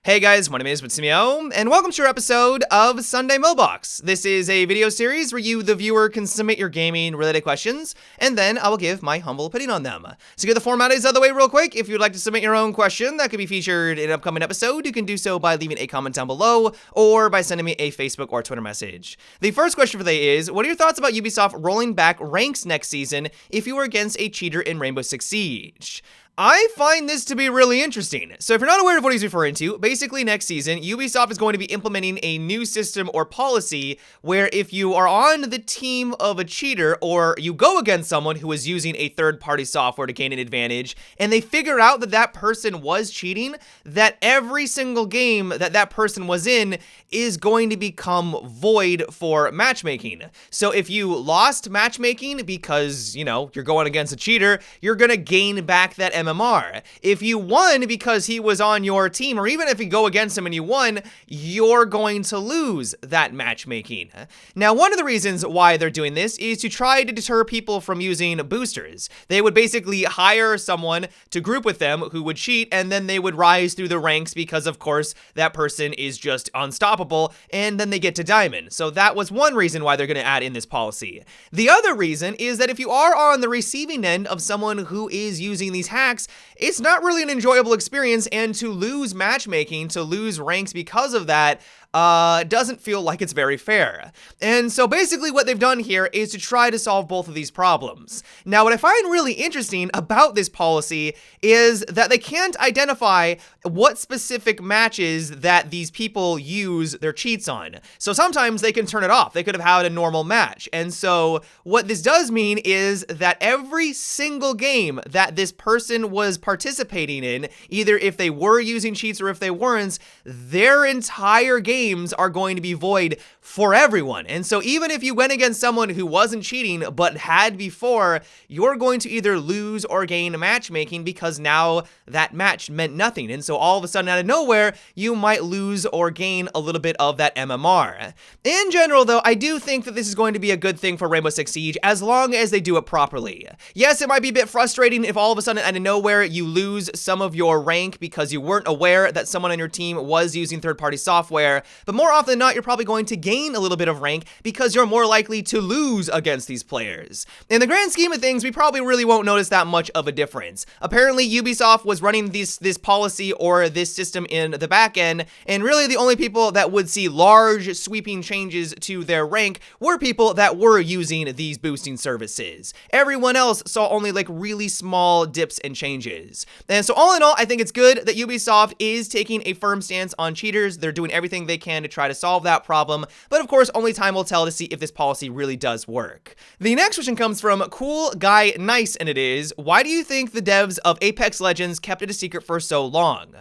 Hey guys, my name is Matsumiyo, and welcome to your episode of Sunday Mailbox. This is a video series where you, the viewer, can submit your gaming-related questions, and then I will give my humble opinion on them. So get the formalities out of the way real quick. If you'd like to submit your own question that could be featured in an upcoming episode, you can do so by leaving a comment down below, or by sending me a Facebook or Twitter message. The first question for the day is, what are your thoughts about Ubisoft rolling back ranks next season if you were against a cheater in Rainbow Six Siege? I find this to be really interesting. So if you're not aware of what he's referring to, basically next season, Ubisoft is going to be implementing a new system or policy where if you are on the team of a cheater or you go against someone who is using a third-party software to gain an advantage and they figure out that that person was cheating, that every single game that that person was in is going to become void for matchmaking. So if you lost matchmaking because, you're going against a cheater, you're going to gain back that MMR. If you won because he was on your team, or even if you go against him and you won, you're going to lose that matchmaking. Now, one of the reasons why they're doing this is to try to deter people from using boosters. They would basically hire someone to group with them who would cheat, and then they would rise through the ranks because, of course, that person is just unstoppable, and then they get to Diamond. So that was one reason why they're going to add in this policy. The other reason is that if you are on the receiving end of someone who is using these hacks, it's not really an enjoyable experience, and to lose matchmaking, to lose ranks because of that, doesn't feel like it's very fair. And so basically what they've done here is to try to solve both of these problems. Now, what I find really interesting about this policy is that they can't identify what specific matches that these people use their cheats on. So sometimes they can turn it off. They could have had a normal match. And so what this does mean is that every single game that this person was participating in, either if they were using cheats or if they weren't, their entire games are going to be void for everyone. And so even if you went against someone who wasn't cheating but had before, you're going to either lose or gain matchmaking because now that match meant nothing. And so all of a sudden out of nowhere, you might lose or gain a little bit of that MMR. In general though, I do think that this is going to be a good thing for Rainbow Six Siege as long as they do it properly. Yes, it might be a bit frustrating if all of a sudden out of nowhere you lose some of your rank because you weren't aware that someone on your team was using third-party software, but more often than not, you're probably going to gain a little bit of rank because you're more likely to lose against these players. In the grand scheme of things, we probably really won't notice that much of a difference. Apparently, Ubisoft was running this policy or this system in the back end, and really the only people that would see large sweeping changes to their rank were people that were using these boosting services. Everyone else saw only like really small dips and changes. And so all in all, I think it's good that Ubisoft is taking a firm stance on cheaters. They're doing everything they can to try to solve that problem, but of course only time will tell to see if this policy really does work. The next question comes from Cool Guy Nice, and it is, why do you think the devs of Apex Legends kept it a secret for so long?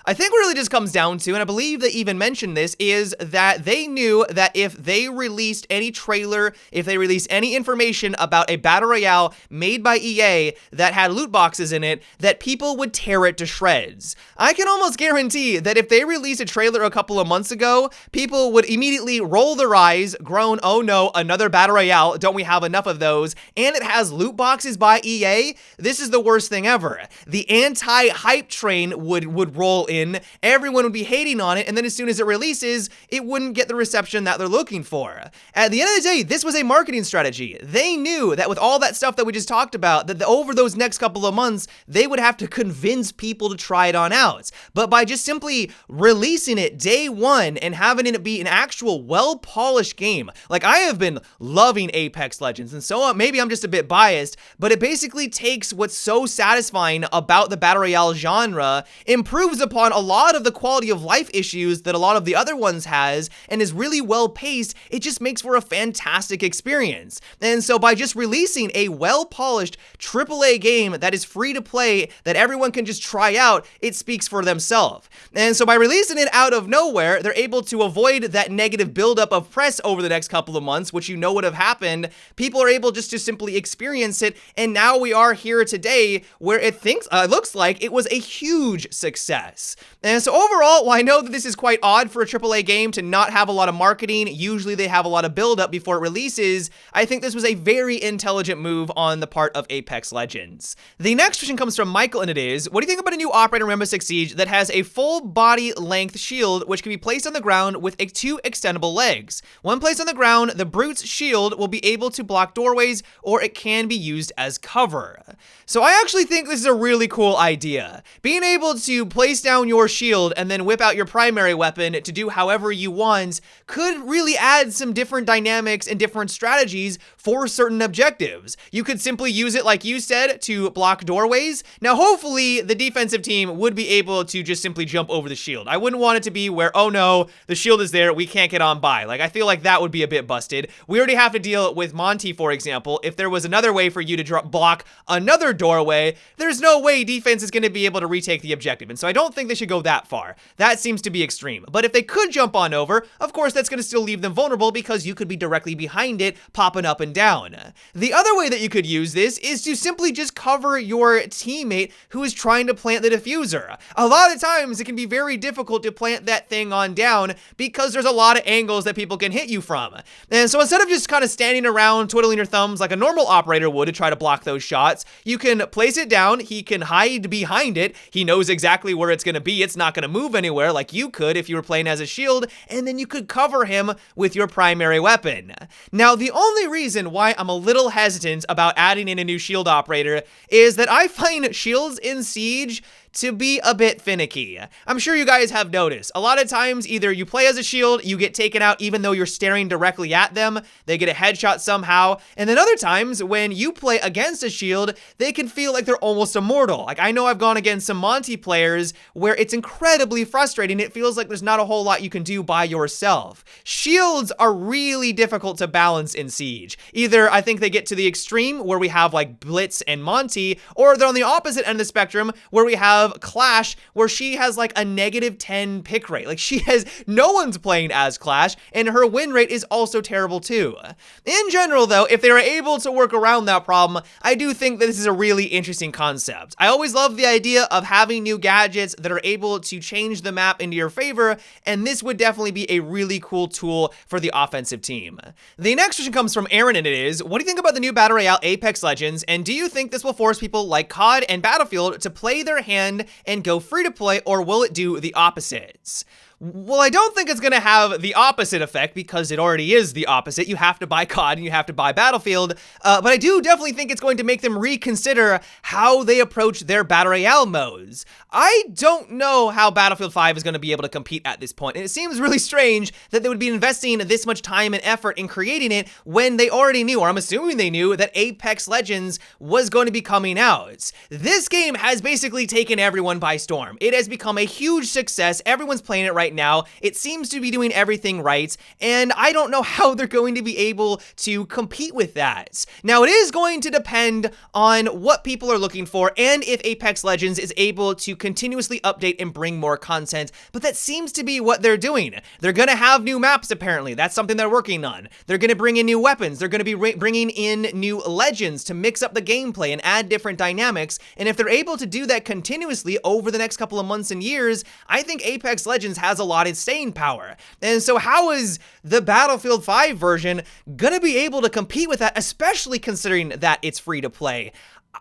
I think what it really just comes down to, and I believe they even mentioned this, is that they knew that if they released any trailer, if they released any information about a battle royale made by EA that had loot boxes in it, that people would tear it to shreds. I can almost guarantee that if they released a trailer a couple of months ago, people would immediately roll their eyes, groan, oh no, another battle royale, don't we have enough of those, and it has loot boxes by EA? This is the worst thing ever. The anti-hype train would roll in, everyone would be hating on it, and then as soon as it releases, it wouldn't get the reception that they're looking for. At the end of the day, this was a marketing strategy. They knew that with all that stuff that we just talked about, that over those next couple of months, they would have to convince people to try it on out. But by just simply releasing it day one and having it be an actual well-polished game, like I have been loving Apex Legends, and so maybe I'm just a bit biased, but it basically takes what's so satisfying about the battle royale genre, improves upon a lot of the quality of life issues that a lot of the other ones has, and is really well paced. It just makes for a fantastic experience. And so by just releasing a well-polished AAA game that is free to play, that everyone can just try out, it speaks for themselves. And so by releasing it out of nowhere, they're able to avoid that negative buildup of press over the next couple of months, which you know would have happened, people are able just to simply experience it, and now we are here today where it looks like it was a huge success. And so overall, while I know that this is quite odd for a AAA game to not have a lot of marketing, usually they have a lot of buildup before it releases, I think this was a very intelligent move on the part of Apex Legends. The next question comes from Michael, and it is, what do you think about a new operator in Rainbow Six Siege that has a full body length shield which can be placed on the ground with two extendable legs? When placed on the ground, the Brute's shield will be able to block doorways, or it can be used as cover. So I actually think this is a really cool idea. Being able to place down your shield and then whip out your primary weapon to do however you want could really add some different dynamics and different strategies for certain objectives. You could simply use it, like you said, to block doorways. Now, hopefully, the defensive team would be able to just simply jump over the shield. I wouldn't want it to be where, oh no, the shield is there, we can't get on by. Like, I feel like that would be a bit busted. We already have to deal with Monty, for example. If there was another way for you to block another doorway, there's no way defense is going to be able to retake the objective. And so I don't think they should go that far. That seems to be extreme. But if they could jump on over, of course, that's going to still leave them vulnerable because you could be directly behind it, popping up and down. The other way that you could use this is to simply just cover your teammate who is trying to plant the diffuser. A lot of times it can be very difficult to plant that thing on down because there's a lot of angles that people can hit you from. And so instead of just kind of standing around twiddling your thumbs like a normal operator would to try to block those shots, you can place it down, he can hide behind it, he knows exactly where it's going to be, it's not going to move anywhere like you could if you were playing as a shield, and then you could cover him with your primary weapon. Now, the only reason why I'm a little hesitant about adding in a new shield operator is that I find shields in Siege to be a bit finicky. I'm sure you guys have noticed. A lot of times, either you play as a shield, you get taken out even though you're staring directly at them, they get a headshot somehow, and then other times, when you play against a shield, they can feel like they're almost immortal. Like, I know I've gone against some Monty players where it's incredibly frustrating. It feels like there's not a whole lot you can do by yourself. Shields are really difficult to balance in Siege. Either I think they get to the extreme where we have like Blitz and Monty, or they're on the opposite end of the spectrum where we have Clash, where she has like a -10 pick rate. Like, no one's playing as Clash, and her win rate is also terrible too. In general though, if they are able to work around that problem, I do think that this is a really interesting concept. I always love the idea of having new gadgets that are able to change the map into your favor, and this would definitely be a really cool tool for the offensive team. The next question comes from Aaron, and it is, what do you think about the new Battle Royale Apex Legends, and do you think this will force people like COD and Battlefield to play their hand and go free to play, or will it do the opposites? Well, I don't think it's going to have the opposite effect because it already is the opposite. You have to buy COD and you have to buy Battlefield, but I do definitely think it's going to make them reconsider how they approach their Battle Royale modes. I don't know how Battlefield 5 is going to be able to compete at this point, and it seems really strange that they would be investing this much time and effort in creating it when they already knew, or I'm assuming they knew, that Apex Legends was going to be coming out. This game has basically taken everyone by storm. It has become a huge success. Everyone's playing it right now. It seems to be doing everything right, and I don't know how they're going to be able to compete with that. Now, it is going to depend on what people are looking for and if Apex Legends is able to continuously update and bring more content, but that seems to be what they're doing. They're going to have new maps, apparently. That's something they're working on. They're going to bring in new weapons. They're going to be bringing in new legends to mix up the gameplay and add different dynamics, and if they're able to do that continuously over the next couple of months and years, I think Apex Legends has a lot of staying power. And so how is the Battlefield 5 version gonna be able to compete with that, especially considering that it's free to play?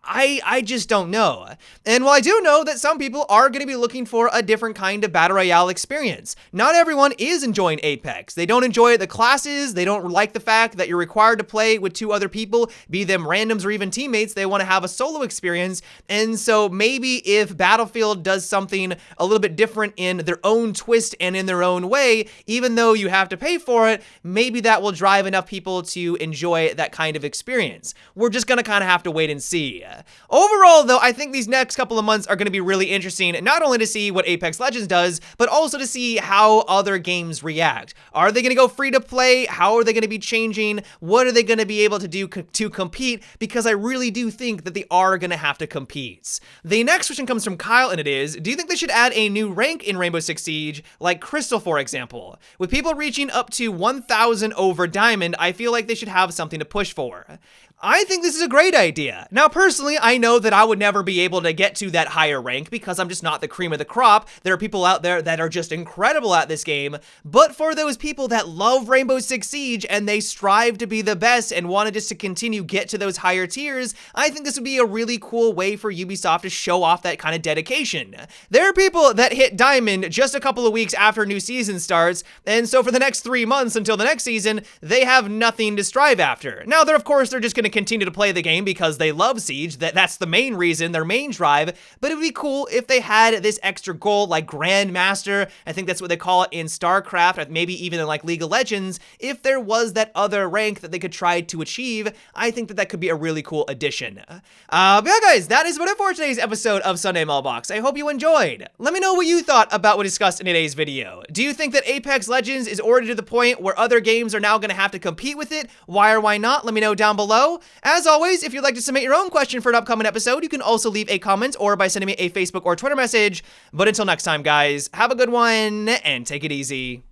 I just don't know. And while I do know that some people are going to be looking for a different kind of Battle Royale experience, not everyone is enjoying Apex. They don't enjoy the classes, they don't like the fact that you're required to play with two other people, be them randoms or even teammates. They want to have a solo experience, and so maybe if Battlefield does something a little bit different in their own twist and in their own way, even though you have to pay for it, maybe that will drive enough people to enjoy that kind of experience. We're just going to kind of have to wait and see. community. Overall, though, I think these next couple of months are going to be really interesting, not only to see what Apex Legends does, but also to see how other games react. Are they going to go free to play? How are they going to be changing? What are they going to be able to do to compete? Because I really do think that they are going to have to compete. The next question comes from Kyle, and it is, do you think they should add a new rank in Rainbow Six Siege, like Crystal, for example? With people reaching up to 1,000 over Diamond, I feel like they should have something to push for. I think this is a great idea. Now, personally, I know that I would never be able to get to that higher rank because I'm just not the cream of the crop. There are people out there that are just incredible at this game, but for those people that love Rainbow Six Siege and they strive to be the best and wanted just to continue get to those higher tiers, I think this would be a really cool way for Ubisoft to show off that kind of dedication. There are people that hit Diamond just a couple of weeks after new season starts, and so for the next 3 months until the next season, they have nothing to strive after. Now, of course, they're just going to continue to play the game because they love Siege. That's the main reason, their main drive, but it would be cool if they had this extra goal like Grandmaster. I think that's what they call it in StarCraft, maybe even in like League of Legends. If there was that other rank that they could try to achieve, I think that could be a really cool addition. But yeah, guys, that is about it for today's episode of Sunday Mailbox. I hope you enjoyed. Let me know what you thought about what we discussed in today's video. Do you think that Apex Legends is already to the point where other games are now going to have to compete with it? Why or why not? Let me know down below. As always, if you'd like to submit your own question for an upcoming episode, you can also leave a comment or by sending me a Facebook or Twitter message. But until next time, guys, have a good one and take it easy.